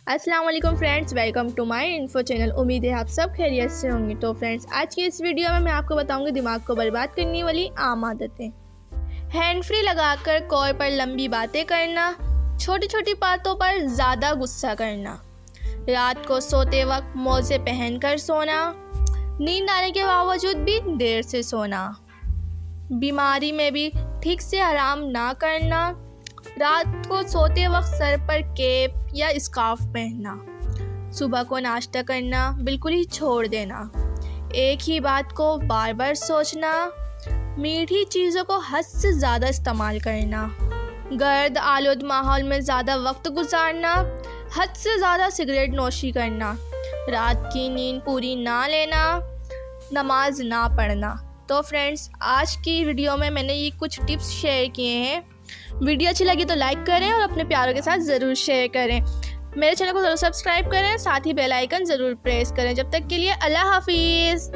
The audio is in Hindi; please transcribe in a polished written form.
अस्सलाम वालेकुम friends, welcome to my info channel. उम्मीद है आप सब खैरियत से होंगे। तो फ्रेंड्स, आज की इस वीडियो में मैं आपको बताऊंगी दिमाग को बर्बाद करने वाली आम आदतें। हैंड फ्री लगाकर कॉल पर लंबी बातें करना, छोटी छोटी बातों पर ज़्यादा गुस्सा करना, रात को सोते वक्त मोजे पहनकर सोना, नींद आने के बावजूद भी देर से सोना, बीमारी में भी ठीक से आराम ना करना, रात को सोते वक्त सर पर कैप या स्कार्फ पहनना, सुबह को नाश्ता करना बिल्कुल ही छोड़ देना, एक ही बात को बार बार सोचना, मीठी चीज़ों को हद से ज़्यादा इस्तेमाल करना, गर्द आलूद माहौल में ज़्यादा वक्त गुजारना, हद से ज़्यादा सिगरेट नोशी करना, रात की नींद पूरी ना लेना, नमाज ना पढ़ना। तो फ्रेंड्स, आज की वीडियो में मैंने ये कुछ टिप्स शेयर किए हैं। वीडियो अच्छी लगी तो लाइक करें और अपने प्यारों के साथ ज़रूर शेयर करें। मेरे चैनल को ज़रूर सब्सक्राइब करें, साथ ही बेल आइकन ज़रूर प्रेस करें। जब तक के लिए अल्लाह हाफिज़।